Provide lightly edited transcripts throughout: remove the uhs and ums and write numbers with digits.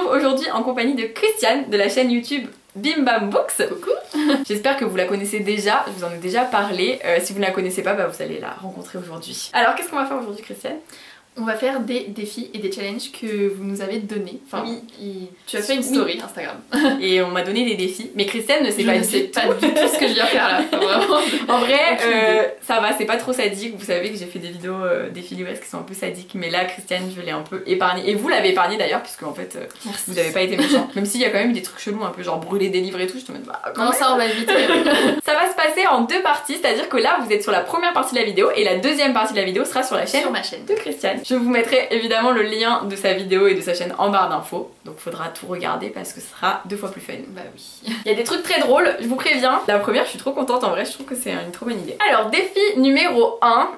retrouve aujourd'hui en compagnie de Christiane de la chaîne YouTube Bim Bam Books. Coucou. J'espère que vous la connaissez déjà, je vous en ai déjà parlé. Si vous ne la connaissez pas, vous allez la rencontrer aujourd'hui. Alors qu'est-ce qu'on va faire aujourd'hui, Christiane? On va faire des défis et des challenges que vous nous avez donnés. Enfin, oui. Tu as fait une story Instagram. Et on m'a donné des défis, mais Christiane ne sait pas du tout ce que je viens faire là. Vraiment. En vrai, ça va, c'est pas trop sadique. Vous savez que j'ai fait des vidéos défis livresques qui sont un peu sadiques, mais là, Christiane, je l'ai un peu épargnée. Et vous l'avez épargnée d'ailleurs, puisque en fait, vous avez pas été méchant. Même s'il y a quand même eu des trucs chelous, un peu genre brûler des livres et tout, je te mets non, ça on va éviter. Ça va se passer en deux parties, c'est-à-dire que là, vous êtes sur la première partie de la vidéo et la deuxième partie de la vidéo sera sur la chaîne, sur ma chaîne de Christiane. Je vous mettrai évidemment le lien de sa vidéo et de sa chaîne en barre d'infos, donc faudra tout regarder parce que ce sera 2 fois plus fun. Bah oui. Il y a des trucs très drôles, je vous préviens. La première, je suis trop contente, en vrai, je trouve que c'est une trop bonne idée. Alors, défi numéro 1,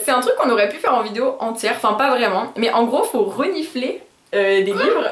c'est un truc qu'on aurait pu faire en vidéo entière, enfin pas vraiment, mais en gros, faut renifler des livres.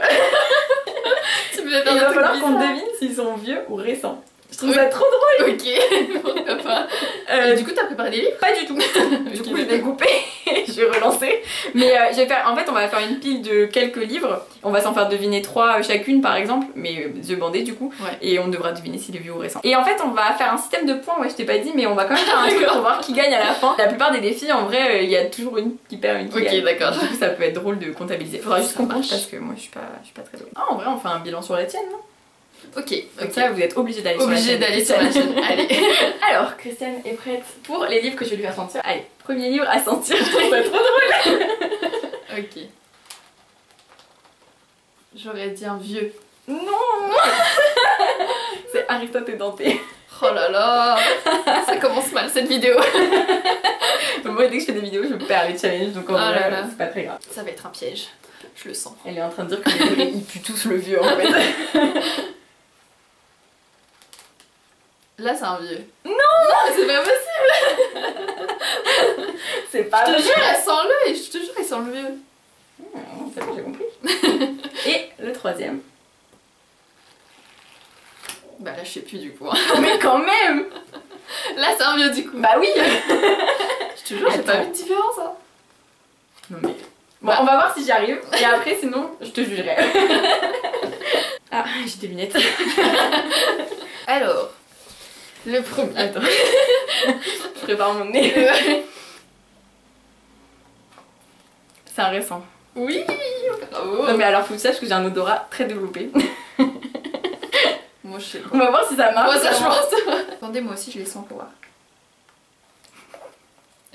Tu me fais faire Il des va trucs falloir qu'on bizarres. devine s'ils sont vieux ou récents. Je trouve ça trop drôle. Ok, pourquoi pas. Du coup, t'as préparé des livres? Pas du tout. Du coup, je vais couper et je vais relancer. Mais je vais faire. En fait, on va faire une pile de quelques livres. On va s'en faire deviner 3 chacune, par exemple, mais yeux bandés du coup. Ouais. Et on devra deviner s'il est vieux ou récent. Et en fait, on va faire un système de points. Ouais, je t'ai pas dit, mais on va quand même faire un truc pour voir qui gagne à la fin. La plupart des défis, en vrai, il y a toujours une qui perd, une qui gagne. Ok, d'accord. Du coup, ça peut être drôle de comptabiliser. Faudra juste Ça qu'on compte marche. parce que moi, je suis pas très douée. Ah, en vrai, on fait un bilan sur la tienne, non? Ok, Comme ok. ça, vous êtes obligés d'aller sur la chaîne. Obligé d'aller sur la chaîne. Allez. Alors, Christiane est prête pour les livres que je vais lui faire sentir. Allez, premier livre à sentir, je trouve ça trop drôle. Ok. J'aurais dit un vieux. Non. C'est Aristote et Dante. Oh là là. Ça commence mal cette vidéo. Moi, dès que je fais des vidéos, je perds les challenges, donc en Oh là vrai, là. c'est pas très grave. Ça va être un piège. Je le sens. Elle est en train de dire que les livres, ils puent tous le vieux, en fait. Là, c'est un vieux. Non, c'est pas possible. c'est pas Je te vrai. jure, elle sent le. Je te jure, elle sent le vieux. C'est bon, j'ai compris. Et le troisième. Bah là, je sais plus du coup. Mais quand même. Là, c'est un vieux du coup. Bah oui. Je te jure, j'ai pas Attends. vu de différence. Hein. Non mais... Bon, on va voir si j'y arrive. Et après, sinon, je te jugerai. Ah, j'ai des lunettes. Alors, le premier. Attends. Je prépare mon nez. C'est un récent. Oui, bravo. Non mais alors faut que tu saches que j'ai un odorat très développé. Moi, je sais pas. On va voir si ça marche. Moi, ça, je pense. Attendez, moi aussi, je les sens pour voir.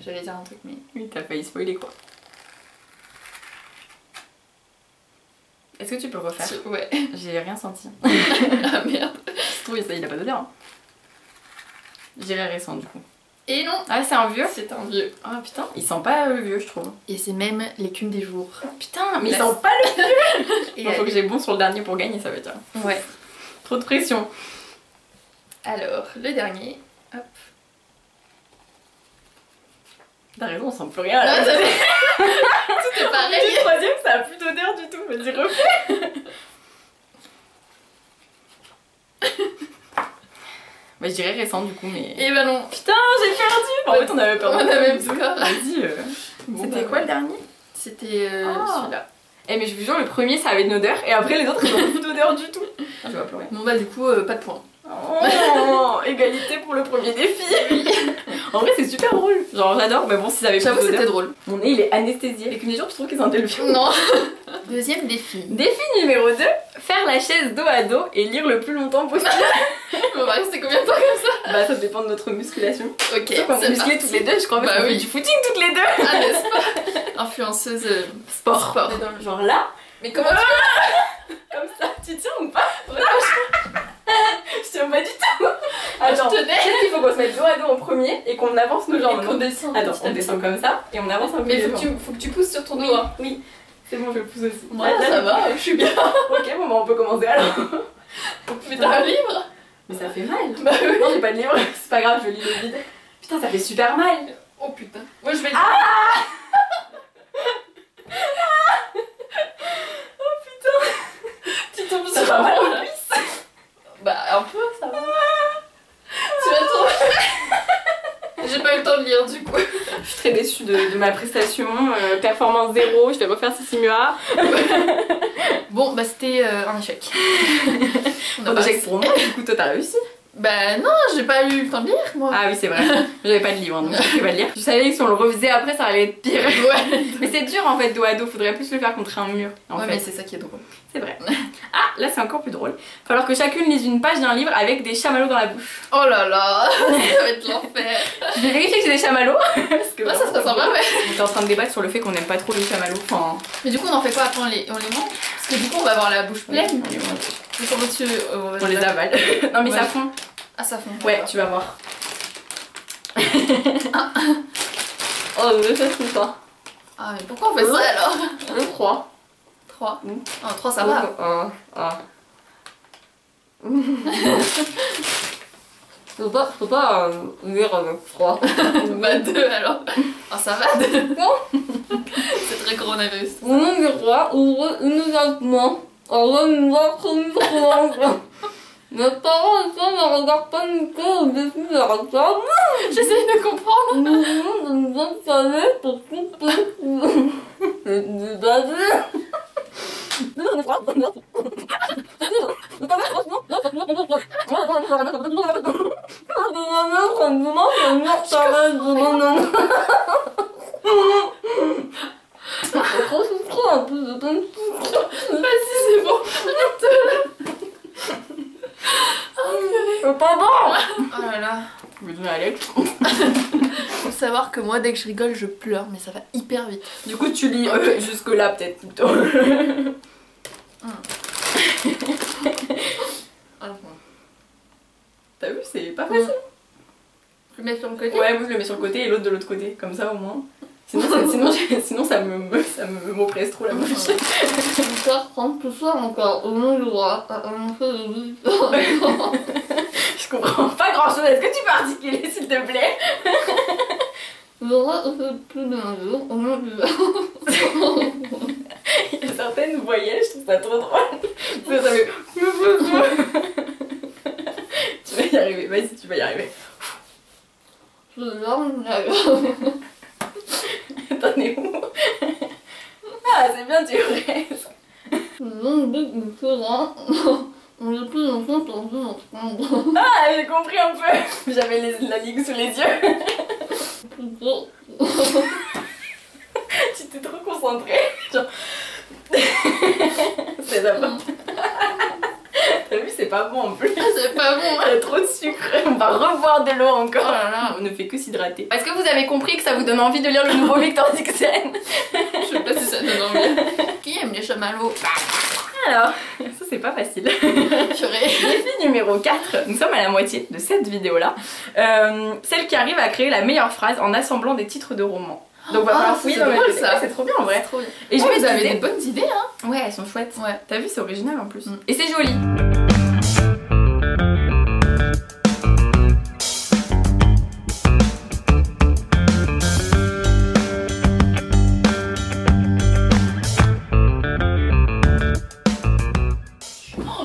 J'allais dire un truc, mais. Oui, t'as failli spoiler quoi. Est-ce que tu peux refaire? Ouais. J'ai rien senti. Ah merde. Je trouve ça, il a pas d'odeur. Hein. J'irai récent du coup. Et non, Ah, c'est un vieux? c'est un vieux. Ah putain, il sent pas le vieux, je trouve. Et c'est même l'écume des jours. Putain, mais il Là, sent pas le vieux. Et Il faut que j'ai bon sur le dernier pour gagner, ça veut dire. Ouais. Trop de pression. Alors, le dernier. Hop. T'as raison, on sent plus rien là. Ah, tout est pareil. Le troisième, ça a plus d'odeur du tout. Vas-y, refais. Bah, je dirais récent du coup, mais. Et bah non. Putain, j'ai perdu! En fait, on avait perdu. On avait le score. Vas-y. Bon, C'était bah, quoi le dernier? C'était Ah. celui-là. Eh, mais je vous jure, le premier ça avait une odeur et après les autres ils ont plus d'odeur du tout. Ah, je vais pleurer. Bon bah du coup, pas de points. Oh, égalité pour le premier défi. En vrai, c'est super drôle. Genre, j'adore, mais bon, si ça avait plus J'avoue, c'était d'odeur. drôle. Mon nez il est anesthésié. Les jours, je trouve qu'ils sentaient le vieux. Non. Deuxième défi. Défi numéro 2, faire la chaise dos à dos et lire le plus longtemps possible. On va rester combien de temps comme ça? Bah ça dépend de notre musculation. Ok, Sauf qu'on est c'est musclées parti. toutes les deux, je crois, parce Bah qu'on fait oui. du footing toutes les deux. Ah, n'est-ce pas? Influenceuse Sport. Sport. Mais dans- genre là, Mais comment comme ça, tu tiens ou pas? Je tiens pas du tout. Attends, je tenais. peut-être qu'il faut qu'on se mette dos à dos en premier et qu'on avance nos jambes. Et qu'on non descend. Attends, on descend comme ça et on avance un peu. Mais les faut jambes. que tu pousses sur ton Oui, dos. Hein. oui. C'est bon, je le pousse aussi. Moi, Là, ça va, je suis bien. Ok, bon, bah on peut commencer alors. Mais t'as un livre? Mais ça fait mal. Bah oui. Non, j'ai pas de livre, c'est pas grave, je lis le vide. Putain, ça fait super mal. Oh putain. Moi je vais. Ah oh putain. Tu tombes Ça sur va mal moi, aux là. cuisses. Bah un peu, ça va. Tu vas tomber. J'ai pas eu le temps de lire du coup. Je suis très déçue de ma prestation. Performance 0, je vais refaire ces simulas. Bon, bah c'était un échec. Un échec pour moi, du coup toi t'as réussi. Bah non, j'ai pas eu le temps de lire moi. Ah oui c'est vrai, j'avais pas de livre hein, donc je pouvais pas le lire. Je savais que si on le refaisait après ça allait être pire. Ouais. Mais c'est dur en fait dos à dos, faudrait plus le faire contre un mur. En ouais fait. mais c'est ça qui est drôle. C'est vrai. Ah là c'est encore plus drôle. Il va falloir que chacune lise une page d'un livre avec des chamallows dans la bouche. Oh là là, ça va être l'enfer. Je vais vérifier que j'ai des chamallows. Parce que ça se passe sympa ouais. On est en train de débattre sur le fait qu'on n'aime pas trop les chamallows. Enfin... Mais du coup on en fait quoi après on les mange? Parce que du coup on va avoir la bouche pleine. On les mange. Et comment tu... On les avale. Non mais ouais. ça fond. Ah ça fond. Ouais, tu vas voir. Oh, je fais tout ça. Ah mais pourquoi on fait ça alors? Le 3. 3. Ah 3 ça va. Je peux pas lire avec 3. Bah 2 alors. Ah ça va 2. C'est très coronavirus. Au nom du roi, ouvre immédiatement. Alors une voix comme ça. Mes parents ne me regardent pas nickel au début de la table. J'essaye de comprendre. Nous venons de nous installer pour couper le bazar. Vas-y c'est bon. C'est pas bon. Oh là là. Je vais donner à Alex. Faut savoir que moi dès que je rigole je pleure mais ça va hyper vite. Du coup tu lis jusque là peut-être plutôt. T'as vu c'est pas facile. Je le mets sur le côté. Ouais moi je le mets sur le côté et l'autre de l'autre côté comme ça au moins. Sinon ça m'oppresse trop la bouche. Encore prendre tout ça encore au nom du roi. Je comprends pas grand chose. Est-ce que tu peux articuler s'il te plaît? Le roi fait plus d'un jour au nom du roi. Il y a certaines voyelles, je trouve ça trop drôle. Ça fait... Tu vas y arriver, vas-y tu vas y arriver. T'en es où? Ah c'est bien tu restes. Ah j'ai compris un peu. J'avais la ligue sous les yeux. Tu t'es trop concentrée. Genre... C'est d'abord. T'as vu c'est pas bon en plus. C'est pas bon. Il y a trop de sucre. On va reboire de l'eau encore. Oh là là. On ne fait que s'hydrater. Est-ce que vous avez compris que ça vous donne envie de lire le nouveau Victor Dixon? Je sais pas si ça donne envie. Qui aime les chamallows? Alors, ça c'est pas facile. Purée. Défi numéro 4, nous sommes à la moitié de cette vidéo là. Celle qui arrive à créer la meilleure phrase en assemblant des titres de romans. Donc c'est drôle ça. C'est trop bien en vrai. Trop bien. Et je vous avez disais... des bonnes idées hein. Ouais elles sont chouettes. Ouais. T'as vu c'est original en plus. Et c'est joli.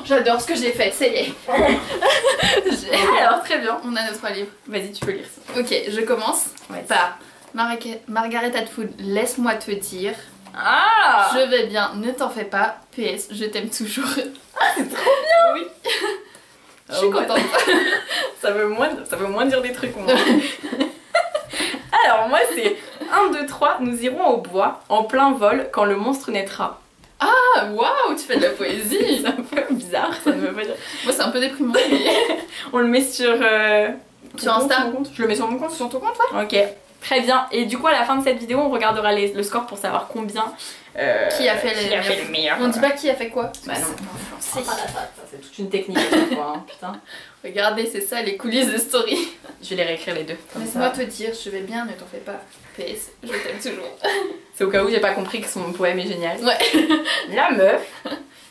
J'adore ce que j'ai fait, ça y est. Alors très bien. On a notre livre. Vas-y tu peux lire ça. Ok, je commence par Margaret Atwood, laisse-moi te dire. Ah Je vais bien, ne t'en fais pas. PS, je t'aime toujours. Ah c'est trop bien. Oui. Je suis contente. Ça veut moins dire des trucs moi. Alors moi c'est 1, 2, 3, nous irons au bois en plein vol quand le monstre naîtra. Ah waouh, tu fais de la poésie. C'est un peu bizarre, ça ne veut pas dire. Moi c'est un peu déprimant. Mais... On le met sur Insta. Je le mets sur mon compte. Sur ton compte ouais. Ok, très bien. Et du coup à la fin de cette vidéo on regardera le score pour savoir combien qui a fait le meilleur. On dit pas qui a fait quoi. Bah non. C'est C'est toute une technique à chaque fois, hein, putain. Regardez, c'est ça les coulisses de story. Je vais les réécrire les deux. Laisse-moi te dire, je vais bien, ne t'en fais pas. PS, je t'aime toujours. C'est au cas où j'ai pas compris que son poème est génial. Ouais. La meuf.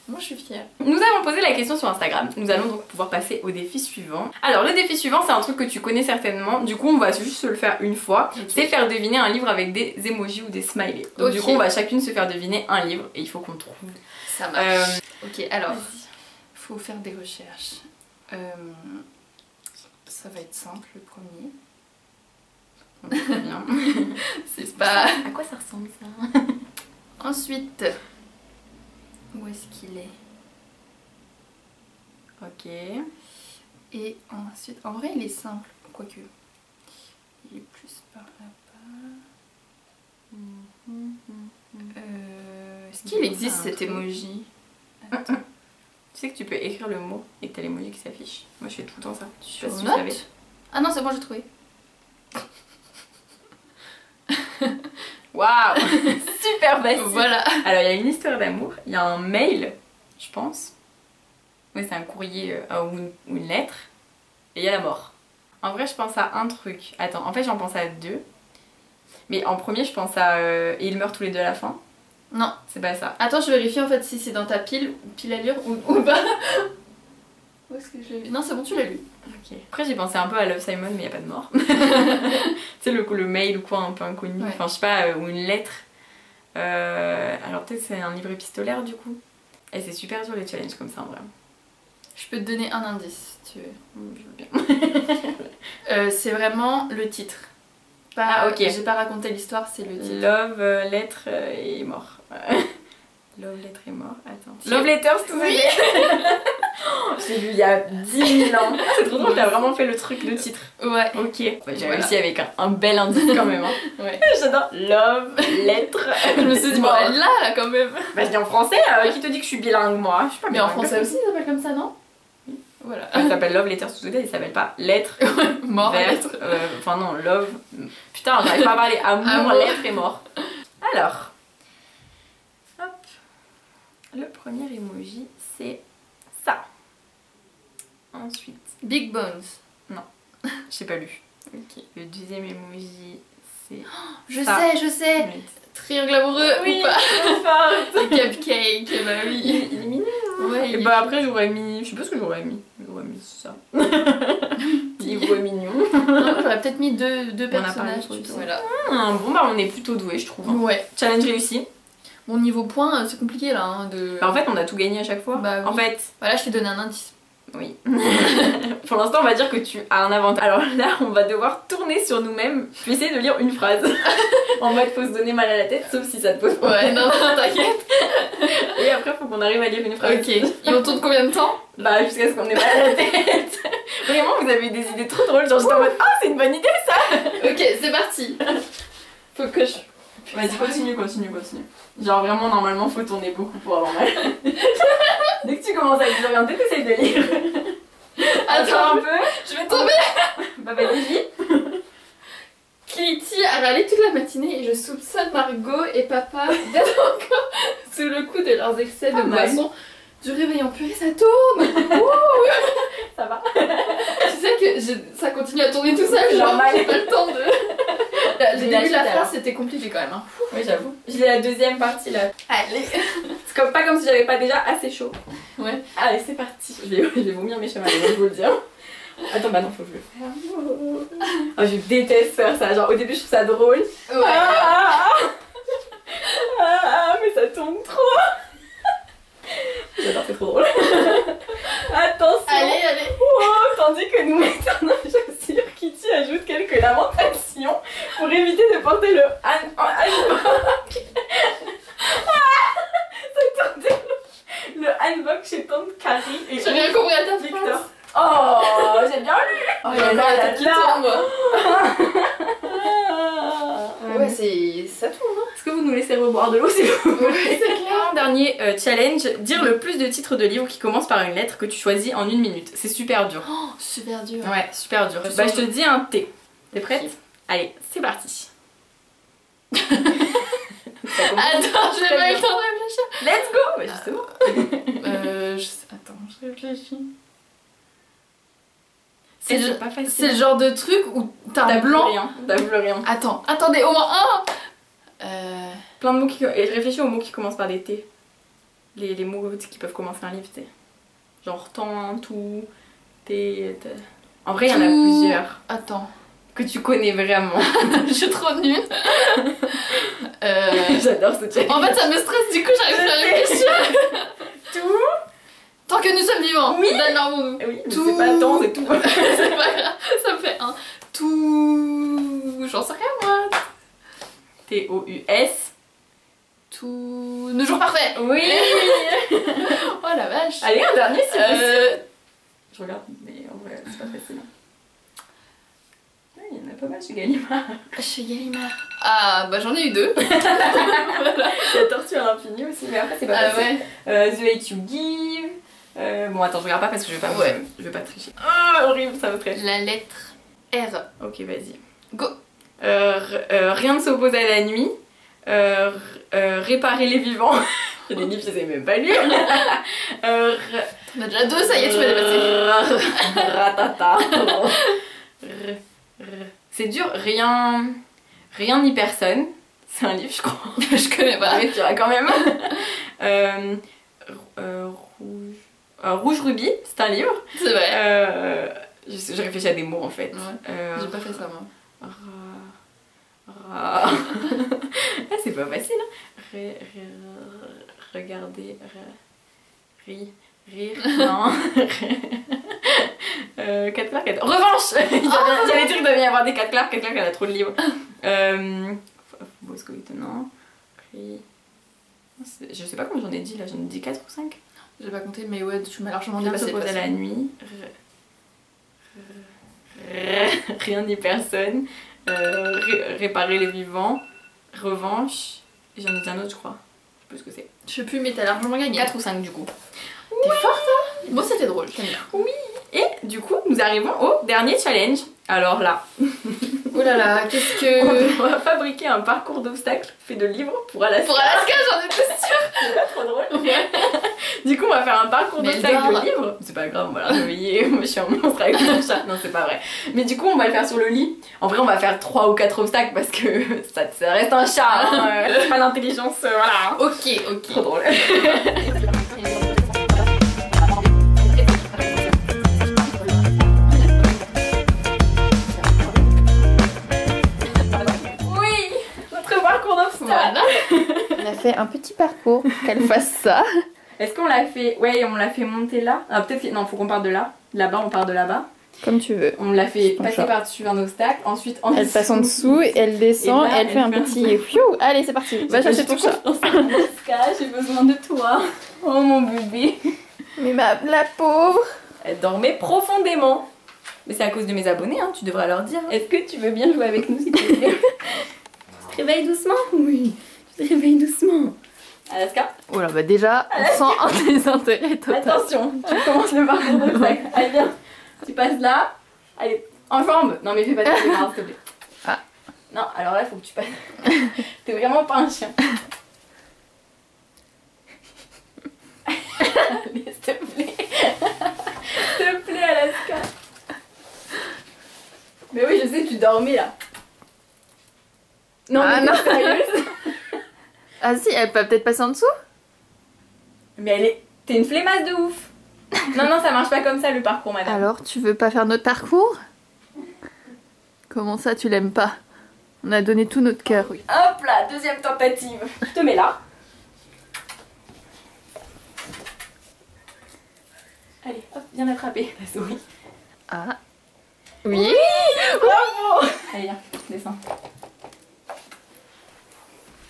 Moi je suis fière. Nous avons posé la question sur Instagram. Nous allons donc pouvoir passer au défi suivant. Alors le défi suivant c'est un truc que tu connais certainement. Du coup on va juste se le faire une fois. Okay. C'est faire deviner un livre avec des emojis ou des smileys. Donc du coup on va chacune se faire deviner un livre et il faut qu'on trouve. Ça marche. Ok alors, faut faire des recherches. Ça va être simple le premier. Donc, très bien. C'est pas... À quoi ça ressemble ça? Ensuite, où est-ce qu'il est? Ok. Et ensuite, en vrai il est simple, quoique. Il est plus par là-bas. Est-ce qu'il existe cet emoji? Attends. Tu sais que tu peux écrire le mot et que t'as l'emoji qui s'affiche. Moi je fais tout le temps ça. Je sais pas si tu Note? savais. Ah non, c'est bon, j'ai trouvé. Waouh. Super facile. Voilà. Alors il y a une histoire d'amour, il y a un mail, je pense. Oui, c'est un courrier ou une lettre. Et il y a la mort. En vrai, je pense à un truc. Attends, en fait, j'en pense à deux. Mais en premier, je pense à... et ils meurent tous les deux à la fin. Non. C'est pas ça. Attends, je vérifie en fait si c'est dans ta pile à lire ou pas. Où est-ce que je l'ai lu? Non, c'est bon, tu l'as lu. Ok. Après, j'ai pensé un peu à Love Simon, mais il n'y a pas de mort. Tu sais, le mail ou quoi, un peu inconnu. Ouais. Enfin, je sais pas, ou une lettre. Alors peut-être c'est un livre épistolaire du coup. Et c'est super dur les challenges comme ça en vrai. Je peux te donner un indice si tu veux. Je veux bien. C'est vraiment le titre. Pas, Ah, ok. J'ai pas raconté l'histoire, c'est le titre. Love, lettre et mort. Love, lettre et mort. Attends. Tu- Love Letters, tout Oui. Je l'ai lu il y a 10 000 ans. C'est trop drôle, t'as vraiment fait le truc de titre. Ouais. Ok. J'ai Voilà. réussi avec un bel indice quand même. Hein. Ouais. J'adore. Love, lettre. Je me suis dit, bon, mort. elle l'a là quand même. Bah, je dis en français, qui te dit que je suis bilingue moi? Je suis pas Mais en bilingue. français aussi, ça s'appelle comme ça, non? Voilà. Ça s'appelle Love Letters to Today, il s'appelle pas lettre. Mort, Vert, lettre. enfin non, love. Putain, j'arrive pas à parler. Amour, Amour. lettre et mort. Alors, hop. Le premier emoji, c'est ça. Ensuite, Big Bones. j'ai pas lu. Ok. Le deuxième emoji, c'est Je ça. je sais. Triangle amoureux Oui, ou pas? trop fort. Le cupcake, bah oui. Il est mignon. Ouais, Et il est bah après, j'aurais mis. Je sais pas ce que j'aurais mis. J'aurais mis ça. Livre mignon. Non, j'aurais peut-être mis deux On a parlé personnages. de tu tout. vois, Voilà. Bon, bah on est plutôt doués, je trouve. Hein. Ouais. Challenge réussi. Bon, niveau points, c'est compliqué là. Hein, de... Bah en fait, on a tout gagné à chaque fois. Bah oui. En fait, Voilà, je t'ai donné un indice. oui. Pour l'instant, on va dire que tu as un avantage. Alors là, on va devoir tourner sur nous-mêmes. Je vais essayer de lire une phrase. En mode, faut se donner mal à la tête, sauf si ça te pose Ouais, problème. non, non, t'inquiète. Et après, faut qu'on arrive à lire une phrase. Ok. Et on tourne combien de temps? Bah, jusqu'à ce qu'on ait mal à la tête. Vraiment, vous avez eu des idées trop drôles. Genre, j'étais en mode, ah, c'est une bonne idée ça. Ok, c'est parti. Faut que je... Vas-y, continue. Genre, vraiment, normalement, faut tourner beaucoup pour avoir mal. Dès que tu commences à désorienter, t'essayes de lire. Attends un peu. Je vais tomber. Bah, vas-y, vite. Kitty a râlé toute la matinée et je soupçonne Margot et papa d'être encore sous le coup de leurs excès de Pas mal. boisson. Du réveillon purée, ça tourne. Ça va. Tu sais que ça continue à tourner tout seul, genre Normal. j'ai pas le temps de... Le J'ai début de la lâché, phrase alors. c'était compliqué quand même. Hein. Oui, j'avoue. J'ai la deuxième partie là. Allez. C'est pas comme si j'avais pas déjà assez chaud. Ouais. Allez, c'est parti. Je vais vomir mes chemins, je vous le dire. Attends, bah non, faut que je le fasse. Oh, je déteste faire ça. Genre, au début, je trouve ça drôle. Ouais. Mais ça tourne trop. J'adore, c'est trop drôle. Attention. Allez. Oh, tandis que nous mettons nos chaussures, Kitty ajoute quelques lamentations pour éviter de porter le handbag. Le handbag chez Tante Carrie et J'ai rien compris à ta Victor. phrase. Oh, j'ai bien lu. Oh, il y a encore la tête qui tourne, moi. Ouais, Ouais, ça tourne. Hein. est-ce que vous nous laissez reboire de l'eau s'il vous plaît? Ouais, c'est clair. Dernier challenge, dire le plus de titres de livres qui commencent par une lettre que tu choisis en 1 minute. C'est super dur. Oh, super dur. Ouais, super dur. Je Bah, sens je te dis un T. T'es prête? Ok. Allez, c'est parti. Attends, je vais pas eu le temps de réfléchir. Let's go! Bah, justement. Attends, je réfléchis. C'est C'est pas facile. C'est le genre de truc où t'as un T'as plus blanc. rien. T'as plus rien. Attends, attendez, au moins un. Plein de mots qui. Et réfléchis aux mots qui commencent par des T. Les mots qui peuvent commencer un livre, tu sais. Genre temps, tout, T. En vrai, il y en a Tout. plusieurs. Attends, Que tu connais vraiment. je suis trop nulle. J'adore ce challenge. En fait, ça me stresse, du coup, j'arrive pas à réfléchir. Tout. Tant que nous sommes vivants, Oui. donne-leur-nous. Oui, mais Tout. c'est pas temps, c'est tout. C'est pas grave, ça me fait un. Tout. J'en sais rien moi. T-O-U-S. Tous nos jours parfaits. Oui. Oh la vache. Allez, un dernier si possible. Je regarde, mais en vrai, c'est pas facile. Il y en a pas mal chez Gallimard. Chez Gallimard. Ah, bah j'en ai eu 2. Voilà. Il y a Tortue à l'infini aussi, mais après c'est pas facile. Ouais. The Hate You Give. Bon, attends, je regarde pas parce que je vais pas, je vais pas tricher. Oh, horrible, ça me stresse. La lettre R. Ok, vas-y. Go. Rien ne s'oppose à la nuit. Réparer les vivants. Il y a des livres, je les ai même pas lus. On a déjà 2, ça y est, tu m'as dépassé. Ratata. C'est dur, rien ni personne. C'est un livre, je crois. Je connais pas. Mais tu iras quand même. Rouge Rubis, c'est un livre. C'est vrai. Je réfléchis à des mots en fait. Ouais. J'ai pas fait ça moi. Ah, c'est pas facile. Hein. Regarder. Rire. Non. 4 Clark. Revanche. J'allais dire qu'il devait y avoir des 4 Clark. 4 Clark, elle a trop de livres. Bosco étonnant. Je sais pas combien j'en ai dit là. J'en ai dit 4 ou 5. J'ai pas compté, mais ouais, tu m'as largement Rien dépassé. se pose à la nuit. Rien ni personne. Réparer les vivants. Revanche. Et j'en ai dit un autre, je crois. Je sais plus ce que c'est. Je sais plus, mais t'as largement gagné. 4 ou 5 du coup. T'es forte, hein. Bon, c'était drôle, j'aime bien. Oui. Et du coup, nous arrivons au dernier challenge. Alors là, oh là là, qu'est-ce que... on va fabriquer un parcours d'obstacles fait de livres pour Alaska. Pour Alaska, j'en étais sûre. C'est pas trop drôle. Ouais. Du coup, on va faire un parcours Mais d'obstacles d'or. de livres. C'est pas grave, on va la réveiller. Moi, je suis un monstre avec mon chat. Non, c'est pas vrai. Mais du coup, on va le faire sur le lit. En vrai, on va faire 3 ou 4 obstacles parce que ça reste un chat. Hein. C'est pas l'intelligence, voilà. Ok. Trop drôle. Oui, notre parcours d'obstacles. Voilà. On a fait un petit parcours, qu'elle fasse ça. Est-ce qu'on l'a fait... Ouais, on l'a fait monter là. Ah, peut-être que... Non, faut qu'on parte de là. Là-bas, on part de là-bas. Comme tu veux. On l'a fait Ton passer choix. par-dessus un obstacle. Ensuite, en Elle dessous. passe en dessous, elle descend, Et là, elle fait un petit... Pfiou. Allez, c'est parti. Va chercher ton chat. Alaska, j'ai besoin de toi. Oh mon bébé. Mais la pauvre. Elle dormait profondément. Mais c'est à cause de mes abonnés, hein, tu devrais leur dire. Est-ce que tu veux bien jouer avec nous s'il te plaît? Tu te réveilles doucement? Oui, tu te réveilles doucement. Alaska? Oh là, bah déjà, on sent un désintérêt total. Attention, tu commences le parcours d'obstacle. Allez, viens. Tu passes là. Allez, en jambe. Non, mais fais pas de démarrage, s'il te plaît. Ah. Non, alors là, faut que tu passes. T'es vraiment pas un chien. Allez, s'il te plaît. S'il te plaît, Alaska. Mais oui, je sais, tu dormais là. Non, Ah, mais non. t'es sérieuse? Ah si, elle peut peut-être passer en dessous? Mais elle est... T'es une flemmasse de ouf. Non, ça marche pas comme ça le parcours, madame. Alors, tu veux pas faire notre parcours? Comment ça, tu l'aimes pas? On a donné tout notre cœur, oui. Hop là, deuxième tentative. Je te mets là. Allez, hop, viens attraper la souris. Ah. Oui. Bravo. Allez, viens, descends.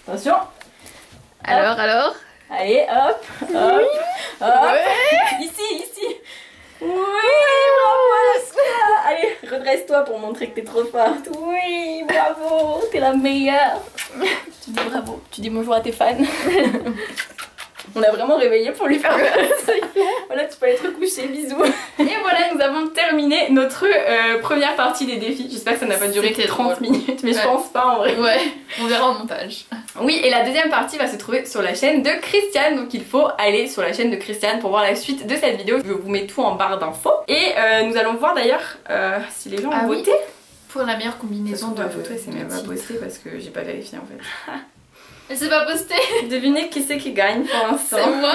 Attention. Alors? Allez, hop, hop, hop. Ouais. Ici. Oui, bravo Alaska. Allez, redresse-toi pour montrer que t'es trop forte. Oui, bravo, t'es la meilleure. Tu dis bravo, tu dis bonjour à tes fans. On l'a vraiment réveillé pour lui faire voilà, tu peux aller te recoucher, bisous. Et voilà, nous avons terminé notre première partie des défis. J'espère que ça n'a pas duré C'était 30 drôle. minutes, mais Ouais. je pense pas en vrai. Ouais, on verra en montage. Oui, et la deuxième partie va se trouver sur la chaîne de Christiane, donc il faut aller sur la chaîne de Christiane pour voir la suite de cette vidéo. Je vous mets tout en barre d'infos. Et nous allons voir d'ailleurs si les gens ont voté. Pour la meilleure combinaison de... La photo, c'est même pas posté parce que j'ai pas vérifié en fait. Mais c'est pas posté. Devinez qui c'est qui gagne pour l'instant. C'est moi.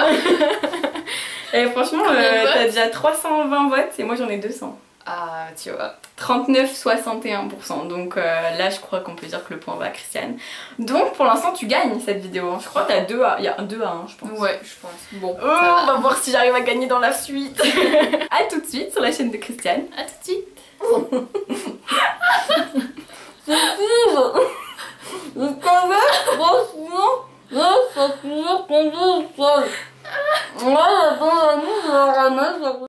Et franchement, Combien de votes t'as déjà 320 votes et moi j'en ai 200. Ah, tu vois. 39,61%. Donc là, je crois qu'on peut dire que le point va à Christiane. Donc pour l'instant, tu gagnes cette vidéo. Hein. Je crois que t'as 2 à... Il y a 2 à 1, je pense. Ouais, je pense. Bon, Oh, on va voir si j'arrive à gagner dans la suite. A tout de suite sur la chaîne de Christiane. à tout de suite. C'est sûr. Je savais, franchement, là, ça finit tomber au sol. Moi, la bonne amie, je la ramène,